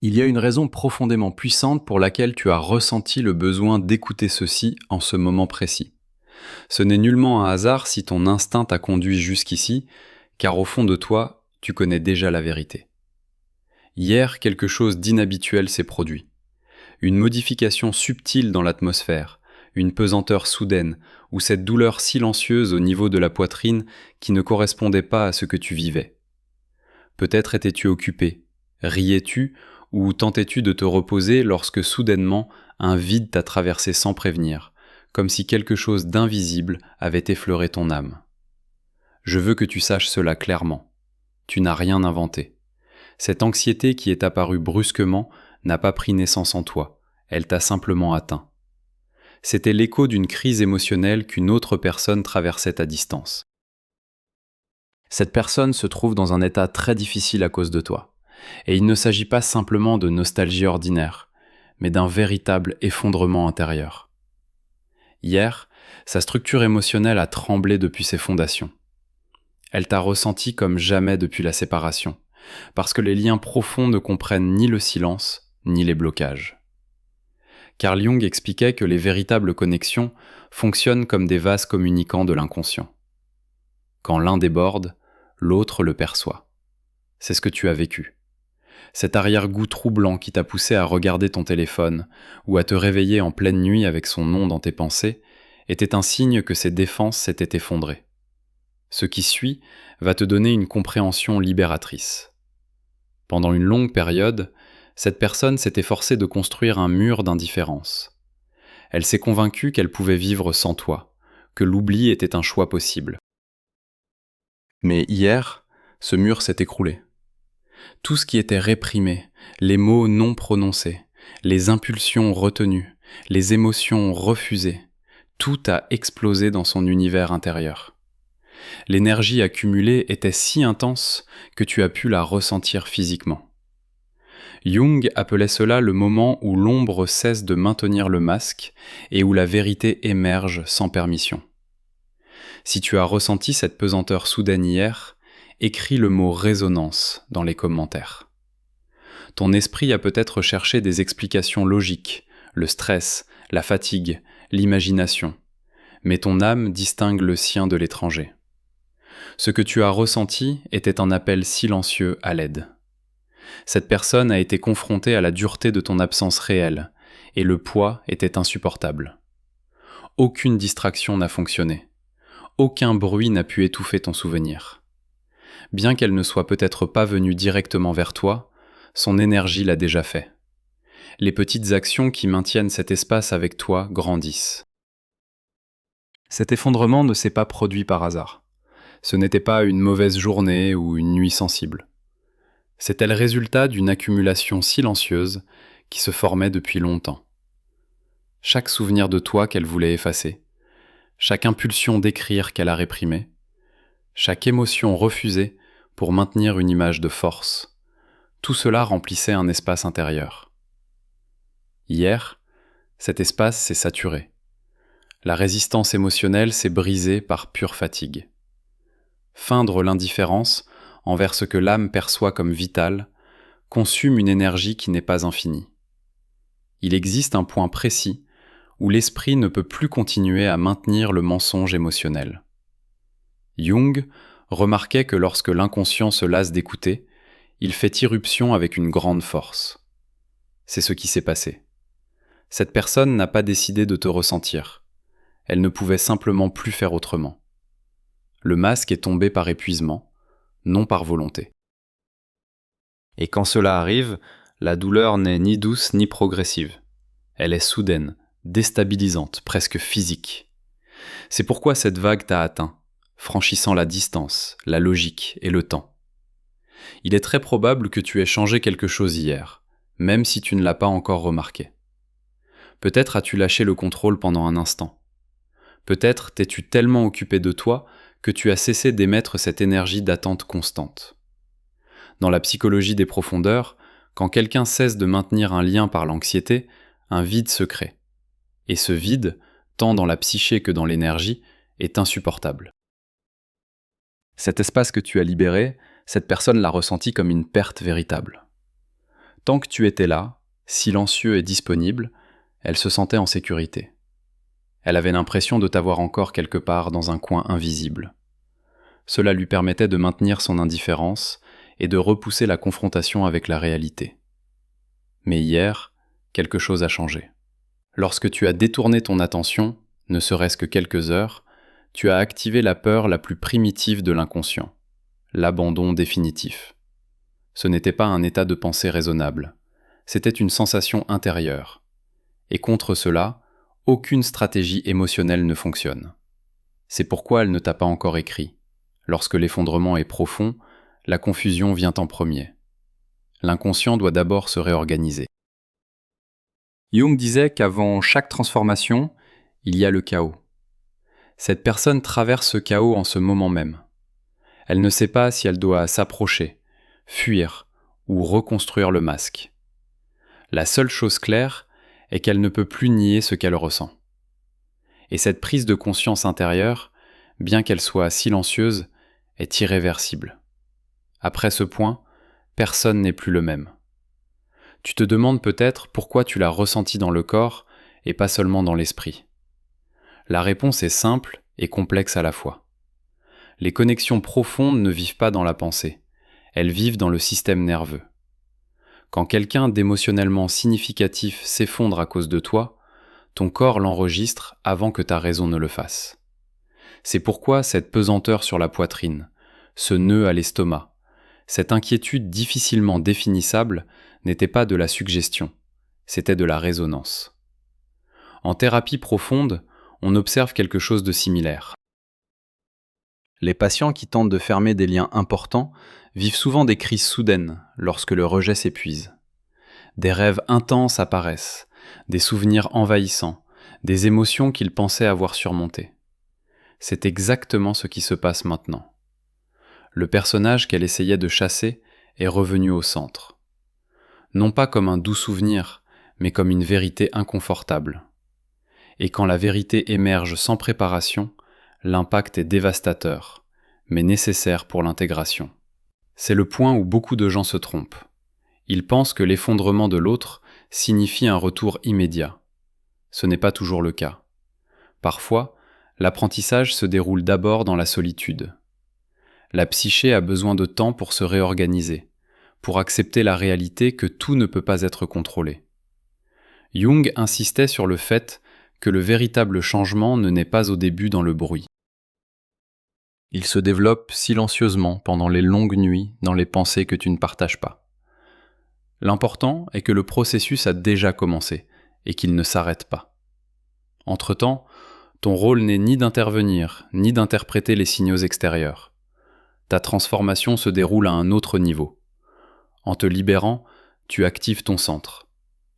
Il y a une raison profondément puissante pour laquelle tu as ressenti le besoin d'écouter ceci en ce moment précis. Ce n'est nullement un hasard si ton instinct t'a conduit jusqu'ici, car au fond de toi, tu connais déjà la vérité. Hier, quelque chose d'inhabituel s'est produit. Une modification subtile dans l'atmosphère, une pesanteur soudaine, ou cette douleur silencieuse au niveau de la poitrine qui ne correspondait pas à ce que tu vivais. Peut-être étais-tu occupé, riais-tu, ou tentais-tu de te reposer lorsque soudainement un vide t'a traversé sans prévenir, comme si quelque chose d'invisible avait effleuré ton âme. Je veux que tu saches cela clairement. Tu n'as rien inventé. Cette anxiété qui est apparue brusquement n'a pas pris naissance en toi, elle t'a simplement atteint. C'était l'écho d'une crise émotionnelle qu'une autre personne traversait à distance. Cette personne se trouve dans un état très difficile à cause de toi. Et il ne s'agit pas simplement de nostalgie ordinaire, mais d'un véritable effondrement intérieur. Hier, sa structure émotionnelle a tremblé depuis ses fondations. Elle t'a ressenti comme jamais depuis la séparation, parce que les liens profonds ne comprennent ni le silence, ni les blocages. Carl Jung expliquait que les véritables connexions fonctionnent comme des vases communicants de l'inconscient. Quand l'un déborde, l'autre le perçoit. C'est ce que tu as vécu. Cet arrière-goût troublant qui t'a poussé à regarder ton téléphone ou à te réveiller en pleine nuit avec son nom dans tes pensées était un signe que ses défenses s'étaient effondrées. Ce qui suit va te donner une compréhension libératrice. Pendant une longue période, cette personne s'était forcée de construire un mur d'indifférence. Elle s'est convaincue qu'elle pouvait vivre sans toi, que l'oubli était un choix possible. Mais hier, ce mur s'est écroulé. Tout ce qui était réprimé, les mots non prononcés, les impulsions retenues, les émotions refusées, tout a explosé dans son univers intérieur. L'énergie accumulée était si intense que tu as pu la ressentir physiquement. Jung appelait cela le moment où l'ombre cesse de maintenir le masque et où la vérité émerge sans permission. Si tu as ressenti cette pesanteur soudaine hier, écris le mot « résonance » dans les commentaires. Ton esprit a peut-être cherché des explications logiques, le stress, la fatigue, l'imagination, mais ton âme distingue le sien de l'étranger. Ce que tu as ressenti était un appel silencieux à l'aide. Cette personne a été confrontée à la dureté de ton absence réelle, et le poids était insupportable. Aucune distraction n'a fonctionné. Aucun bruit n'a pu étouffer ton souvenir. Bien qu'elle ne soit peut-être pas venue directement vers toi, son énergie l'a déjà fait. Les petites actions qui maintiennent cet espace avec toi grandissent. Cet effondrement ne s'est pas produit par hasard. Ce n'était pas une mauvaise journée ou une nuit sensible. C'était le résultat d'une accumulation silencieuse qui se formait depuis longtemps. Chaque souvenir de toi qu'elle voulait effacer, chaque impulsion d'écrire qu'elle a réprimée, chaque émotion refusée pour maintenir une image de force, tout cela remplissait un espace intérieur. Hier, cet espace s'est saturé. La résistance émotionnelle s'est brisée par pure fatigue. Feindre l'indifférence envers ce que l'âme perçoit comme vital consume une énergie qui n'est pas infinie. Il existe un point précis où l'esprit ne peut plus continuer à maintenir le mensonge émotionnel. Jung remarquait que lorsque l'inconscient se lasse d'écouter, il fait irruption avec une grande force. C'est ce qui s'est passé. Cette personne n'a pas décidé de te ressentir. Elle ne pouvait simplement plus faire autrement. Le masque est tombé par épuisement, non par volonté. Et quand cela arrive, la douleur n'est ni douce ni progressive. Elle est soudaine, déstabilisante, presque physique. C'est pourquoi cette vague t'a atteint, franchissant la distance, la logique et le temps. Il est très probable que tu aies changé quelque chose hier, même si tu ne l'as pas encore remarqué. Peut-être as-tu lâché le contrôle pendant un instant. Peut-être t'es-tu tellement occupé de toi que tu as cessé d'émettre cette énergie d'attente constante. Dans la psychologie des profondeurs, quand quelqu'un cesse de maintenir un lien par l'anxiété, un vide se crée. Et ce vide, tant dans la psyché que dans l'énergie, est insupportable. Cet espace que tu as libéré, cette personne l'a ressenti comme une perte véritable. Tant que tu étais là, silencieux et disponible, elle se sentait en sécurité. Elle avait l'impression de t'avoir encore quelque part dans un coin invisible. Cela lui permettait de maintenir son indifférence et de repousser la confrontation avec la réalité. Mais hier, quelque chose a changé. Lorsque tu as détourné ton attention, ne serait-ce que quelques heures, tu as activé la peur la plus primitive de l'inconscient, l'abandon définitif. Ce n'était pas un état de pensée raisonnable, c'était une sensation intérieure. Et contre cela, aucune stratégie émotionnelle ne fonctionne. C'est pourquoi elle ne t'a pas encore écrit. Lorsque l'effondrement est profond, la confusion vient en premier. L'inconscient doit d'abord se réorganiser. Jung disait qu'avant chaque transformation, il y a le chaos. Cette personne traverse ce chaos en ce moment même. Elle ne sait pas si elle doit s'approcher, fuir ou reconstruire le masque. La seule chose claire est qu'elle ne peut plus nier ce qu'elle ressent. Et cette prise de conscience intérieure, bien qu'elle soit silencieuse, est irréversible. Après ce point, personne n'est plus le même. Tu te demandes peut-être pourquoi tu l'as ressenti dans le corps et pas seulement dans l'esprit. La réponse est simple et complexe à la fois. Les connexions profondes ne vivent pas dans la pensée, elles vivent dans le système nerveux. Quand quelqu'un d'émotionnellement significatif s'effondre à cause de toi, ton corps l'enregistre avant que ta raison ne le fasse. C'est pourquoi cette pesanteur sur la poitrine, ce nœud à l'estomac, cette inquiétude difficilement définissable n'était pas de la suggestion, c'était de la résonance. En thérapie profonde, on observe quelque chose de similaire. Les patients qui tentent de fermer des liens importants vivent souvent des crises soudaines lorsque le rejet s'épuise. Des rêves intenses apparaissent, des souvenirs envahissants, des émotions qu'ils pensaient avoir surmontées. C'est exactement ce qui se passe maintenant. Le personnage qu'elle essayait de chasser est revenu au centre. Non pas comme un doux souvenir, mais comme une vérité inconfortable. Et quand la vérité émerge sans préparation, l'impact est dévastateur, mais nécessaire pour l'intégration. C'est le point où beaucoup de gens se trompent. Ils pensent que l'effondrement de l'autre signifie un retour immédiat. Ce n'est pas toujours le cas. Parfois, l'apprentissage se déroule d'abord dans la solitude. La psyché a besoin de temps pour se réorganiser, pour accepter la réalité que tout ne peut pas être contrôlé. Jung insistait sur le fait que le véritable changement ne naît pas au début dans le bruit. Il se développe silencieusement pendant les longues nuits dans les pensées que tu ne partages pas. L'important est que le processus a déjà commencé et qu'il ne s'arrête pas. Entre-temps, ton rôle n'est ni d'intervenir, ni d'interpréter les signaux extérieurs. Ta transformation se déroule à un autre niveau. En te libérant, tu actives ton centre.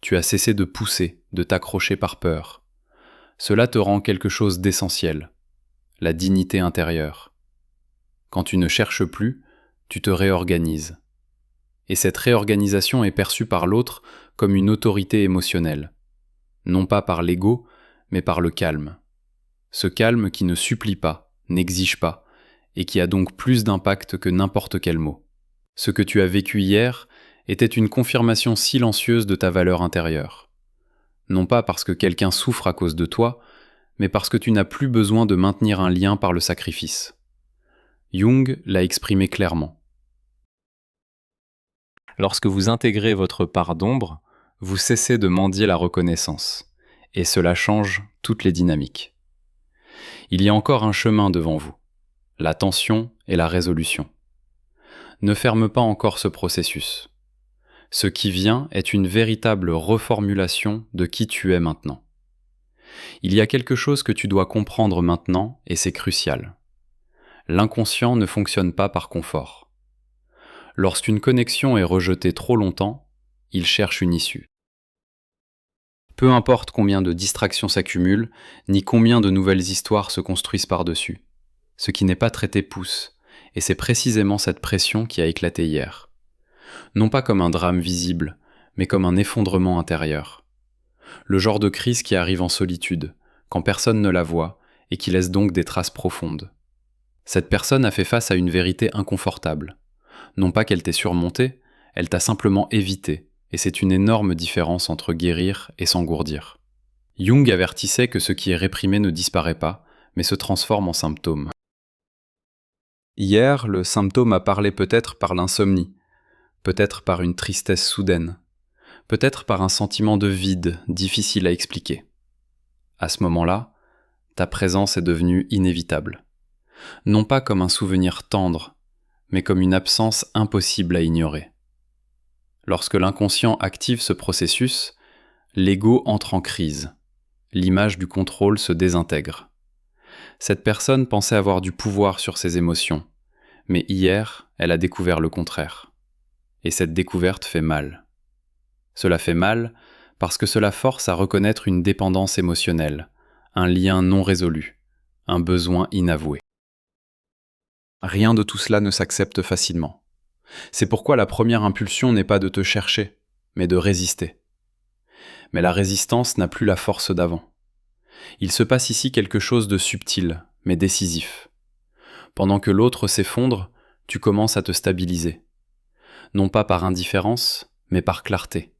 Tu as cessé de pousser, de t'accrocher par peur. Cela te rend quelque chose d'essentiel, la dignité intérieure. Quand tu ne cherches plus, tu te réorganises. Et cette réorganisation est perçue par l'autre comme une autorité émotionnelle. Non pas par l'ego, mais par le calme. Ce calme qui ne supplie pas, n'exige pas, et qui a donc plus d'impact que n'importe quel mot. Ce que tu as vécu hier était une confirmation silencieuse de ta valeur intérieure. Non pas parce que quelqu'un souffre à cause de toi, mais parce que tu n'as plus besoin de maintenir un lien par le sacrifice. Jung l'a exprimé clairement. Lorsque vous intégrez votre part d'ombre, vous cessez de mendier la reconnaissance, et cela change toutes les dynamiques. Il y a encore un chemin devant vous, l'attention et la résolution. Ne ferme pas encore ce processus. Ce qui vient est une véritable reformulation de qui tu es maintenant. Il y a quelque chose que tu dois comprendre maintenant et c'est crucial. L'inconscient ne fonctionne pas par confort. Lorsqu'une connexion est rejetée trop longtemps, il cherche une issue. Peu importe combien de distractions s'accumulent, ni combien de nouvelles histoires se construisent par-dessus. Ce qui n'est pas traité pousse, et c'est précisément cette pression qui a éclaté hier. Non pas comme un drame visible, mais comme un effondrement intérieur. Le genre de crise qui arrive en solitude, quand personne ne la voit, et qui laisse donc des traces profondes. Cette personne a fait face à une vérité inconfortable. Non pas qu'elle t'ait surmonté, elle t'a simplement évité, Et c'est une énorme différence entre guérir et s'engourdir. Jung avertissait que ce qui est réprimé ne disparaît pas, mais se transforme en symptôme. Hier, le symptôme a parlé peut-être par l'insomnie, peut-être par une tristesse soudaine, peut-être par un sentiment de vide difficile à expliquer. À ce moment-là, ta présence est devenue inévitable. Non pas comme un souvenir tendre, mais comme une absence impossible à ignorer. Lorsque l'inconscient active ce processus, l'ego entre en crise. L'image du contrôle se désintègre. Cette personne pensait avoir du pouvoir sur ses émotions, mais hier, elle a découvert le contraire. Et cette découverte fait mal. Cela fait mal parce que cela force à reconnaître une dépendance émotionnelle, un lien non résolu, un besoin inavoué. Rien de tout cela ne s'accepte facilement. C'est pourquoi la première impulsion n'est pas de te chercher, mais de résister. Mais la résistance n'a plus la force d'avant. Il se passe ici quelque chose de subtil, mais décisif. Pendant que l'autre s'effondre, tu commences à te stabiliser. Non pas par indifférence, mais par clarté.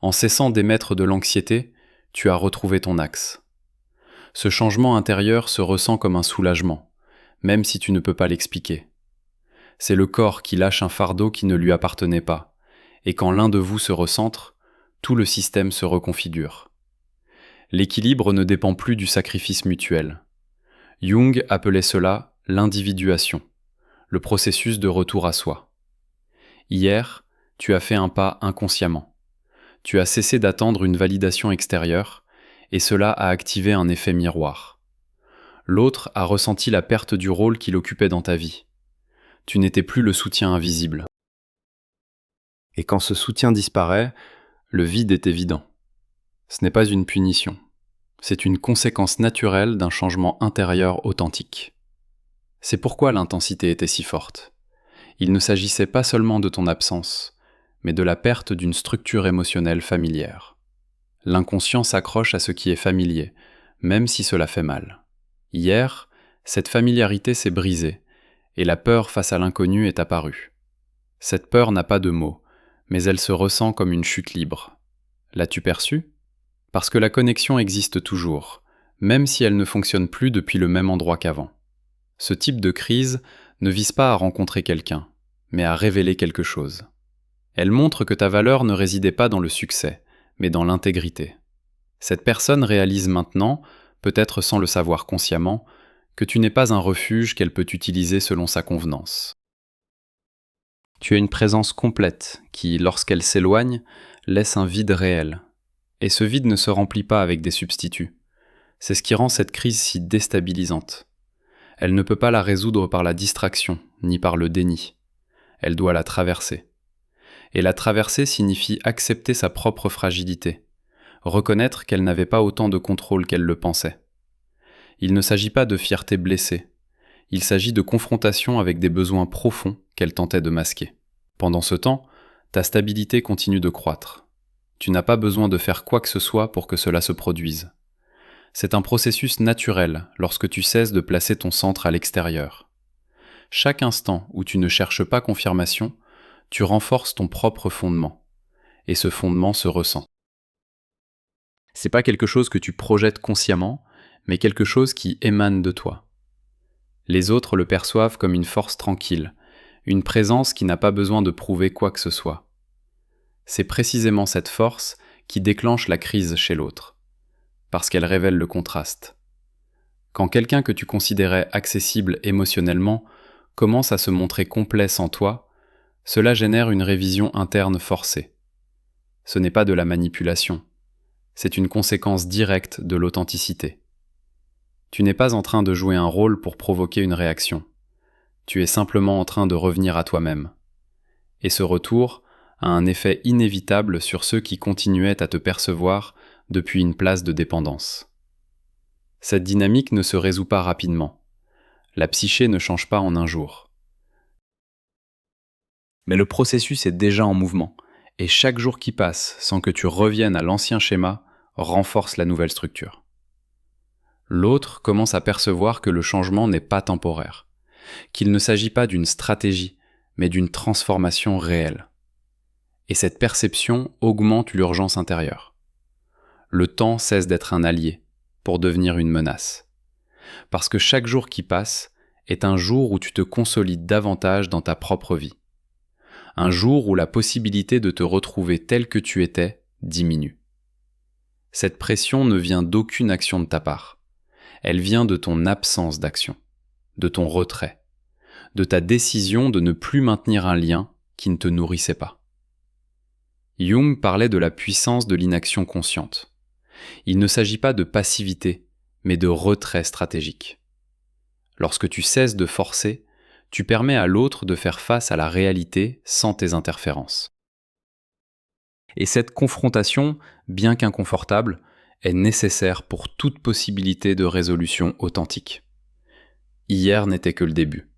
En cessant d'émettre de l'anxiété, tu as retrouvé ton axe. Ce changement intérieur se ressent comme un soulagement, même si tu ne peux pas l'expliquer. C'est le corps qui lâche un fardeau qui ne lui appartenait pas, et quand l'un de vous se recentre, tout le système se reconfigure. L'équilibre ne dépend plus du sacrifice mutuel. Jung appelait cela l'individuation, le processus de retour à soi. Hier, tu as fait un pas inconsciemment. Tu as cessé d'attendre une validation extérieure, et cela a activé un effet miroir. L'autre a ressenti la perte du rôle qu'il occupait dans ta vie. Tu n'étais plus le soutien invisible. Et quand ce soutien disparaît, le vide est évident. Ce n'est pas une punition. C'est une conséquence naturelle d'un changement intérieur authentique. C'est pourquoi l'intensité était si forte. Il ne s'agissait pas seulement de ton absence, mais de la perte d'une structure émotionnelle familière. L'inconscient s'accroche à ce qui est familier, même si cela fait mal. Hier, cette familiarité s'est brisée, et la peur face à l'inconnu est apparue. Cette peur n'a pas de mots, mais elle se ressent comme une chute libre. L'as-tu perçue ? Parce que la connexion existe toujours, même si elle ne fonctionne plus depuis le même endroit qu'avant. Ce type de crise ne vise pas à rencontrer quelqu'un, mais à révéler quelque chose. Elle montre que ta valeur ne résidait pas dans le succès, mais dans l'intégrité. Cette personne réalise maintenant, peut-être sans le savoir consciemment, que tu n'es pas un refuge qu'elle peut utiliser selon sa convenance. Tu as une présence complète qui, lorsqu'elle s'éloigne, laisse un vide réel. Et ce vide ne se remplit pas avec des substituts. C'est ce qui rend cette crise si déstabilisante. Elle ne peut pas la résoudre par la distraction, ni par le déni. Elle doit la traverser. Et la traverser signifie accepter sa propre fragilité, reconnaître qu'elle n'avait pas autant de contrôle qu'elle le pensait. Il ne s'agit pas de fierté blessée, il s'agit de confrontation avec des besoins profonds qu'elle tentait de masquer. Pendant ce temps, ta stabilité continue de croître. Tu n'as pas besoin de faire quoi que ce soit pour que cela se produise. C'est un processus naturel lorsque tu cesses de placer ton centre à l'extérieur. Chaque instant où tu ne cherches pas confirmation, tu renforces ton propre fondement. Et ce fondement se ressent. C'est pas quelque chose que tu projettes consciemment, mais quelque chose qui émane de toi. Les autres le perçoivent comme une force tranquille, une présence qui n'a pas besoin de prouver quoi que ce soit. C'est précisément cette force qui déclenche la crise chez l'autre, parce qu'elle révèle le contraste. Quand quelqu'un que tu considérais accessible émotionnellement commence à se montrer complet sans toi, cela génère une révision interne forcée. Ce n'est pas de la manipulation, c'est une conséquence directe de l'authenticité. Tu n'es pas en train de jouer un rôle pour provoquer une réaction. Tu es simplement en train de revenir à toi-même. Et ce retour a un effet inévitable sur ceux qui continuaient à te percevoir depuis une place de dépendance. Cette dynamique ne se résout pas rapidement. La psyché ne change pas en un jour. Mais le processus est déjà en mouvement, et chaque jour qui passe sans que tu reviennes à l'ancien schéma renforce la nouvelle structure. L'autre commence à percevoir que le changement n'est pas temporaire, qu'il ne s'agit pas d'une stratégie, mais d'une transformation réelle. Et cette perception augmente l'urgence intérieure. Le temps cesse d'être un allié pour devenir une menace. Parce que chaque jour qui passe est un jour où tu te consolides davantage dans ta propre vie. Un jour où la possibilité de te retrouver tel que tu étais diminue. Cette pression ne vient d'aucune action de ta part. Elle vient de ton absence d'action, de ton retrait, de ta décision de ne plus maintenir un lien qui ne te nourrissait pas. Jung parlait de la puissance de l'inaction consciente. Il ne s'agit pas de passivité, mais de retrait stratégique. Lorsque tu cesses de forcer, tu permets à l'autre de faire face à la réalité sans tes interférences. Et cette confrontation, bien qu'inconfortable, est nécessaire pour toute possibilité de résolution authentique. Hier n'était que le début.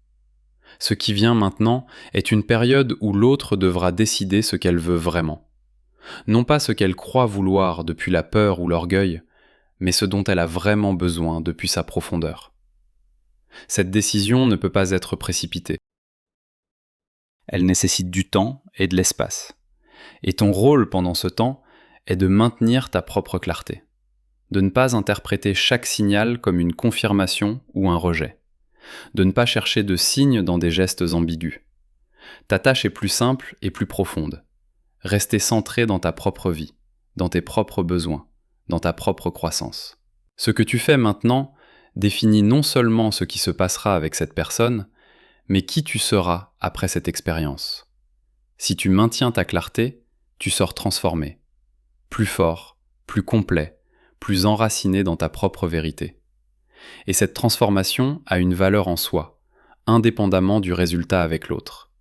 Ce qui vient maintenant est une période où l'autre devra décider ce qu'elle veut vraiment. Non pas ce qu'elle croit vouloir depuis la peur ou l'orgueil, mais ce dont elle a vraiment besoin depuis sa profondeur. Cette décision ne peut pas être précipitée. Elle nécessite du temps et de l'espace. Et ton rôle pendant ce temps est de maintenir ta propre clarté, de ne pas interpréter chaque signal comme une confirmation ou un rejet, de ne pas chercher de signes dans des gestes ambigus. Ta tâche est plus simple et plus profonde. Rester centré dans ta propre vie, dans tes propres besoins, dans ta propre croissance. Ce que tu fais maintenant définit non seulement ce qui se passera avec cette personne, mais qui tu seras après cette expérience. Si tu maintiens ta clarté, tu sors transformé, plus fort, plus complet, plus enraciné dans ta propre vérité. Et cette transformation a une valeur en soi, indépendamment du résultat avec l'autre,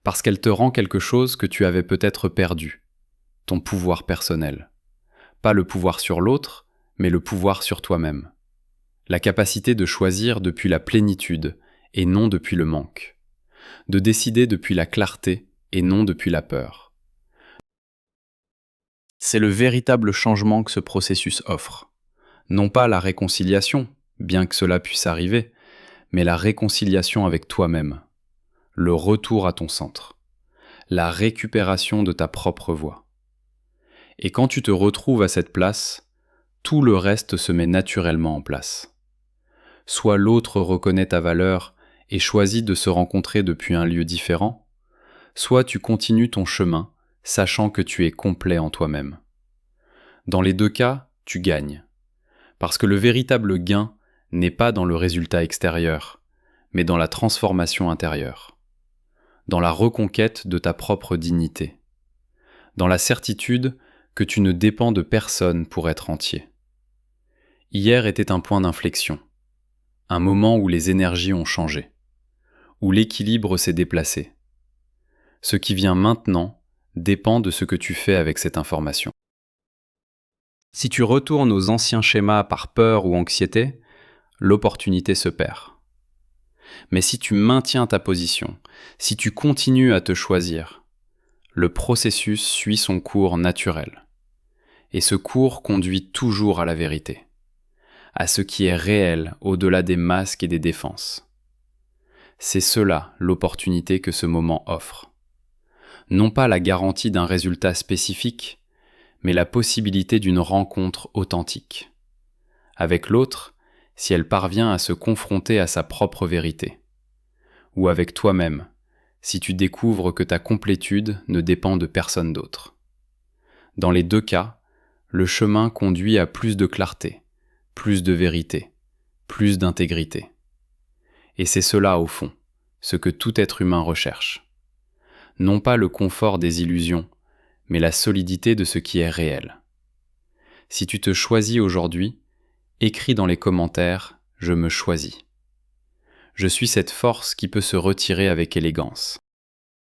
parce qu'elle te rend quelque chose que tu avais peut-être perdu, ton pouvoir personnel. Pas le pouvoir sur l'autre, mais le pouvoir sur toi-même. La capacité de choisir depuis la plénitude et non depuis le manque. De décider depuis la clarté et non depuis la peur. C'est le véritable changement que ce processus offre. Non pas la réconciliation, bien que cela puisse arriver, mais la réconciliation avec toi-même. Le retour à ton centre. La récupération de ta propre voix. Et quand tu te retrouves à cette place, tout le reste se met naturellement en place. Soit l'autre reconnaît ta valeur et choisit de se rencontrer depuis un lieu différent, soit tu continues ton chemin, sachant que tu es complet en toi-même. Dans les deux cas, tu gagnes. Parce que le véritable gain n'est pas dans le résultat extérieur, mais dans la transformation intérieure. Dans la reconquête de ta propre dignité. Dans la certitude que tu ne dépends de personne pour être entier. Hier était un point d'inflexion. Un moment où les énergies ont changé. Où l'équilibre s'est déplacé. Ce qui vient maintenant dépend de ce que tu fais avec cette information. Si tu retournes aux anciens schémas par peur ou anxiété, l'opportunité se perd. Mais si tu maintiens ta position, si tu continues à te choisir, le processus suit son cours naturel. Et ce cours conduit toujours à la vérité, à ce qui est réel au-delà des masques et des défenses. C'est cela l'opportunité que ce moment offre. Non pas la garantie d'un résultat spécifique, mais la possibilité d'une rencontre authentique. Avec l'autre, si elle parvient à se confronter à sa propre vérité. Ou avec toi-même, si tu découvres que ta complétude ne dépend de personne d'autre. Dans les deux cas, le chemin conduit à plus de clarté, plus de vérité, plus d'intégrité. Et c'est cela, au fond, ce que tout être humain recherche. Non pas le confort des illusions, mais la solidité de ce qui est réel. Si tu te choisis aujourd'hui, écris dans les commentaires « Je me choisis ». Je suis cette force qui peut se retirer avec élégance.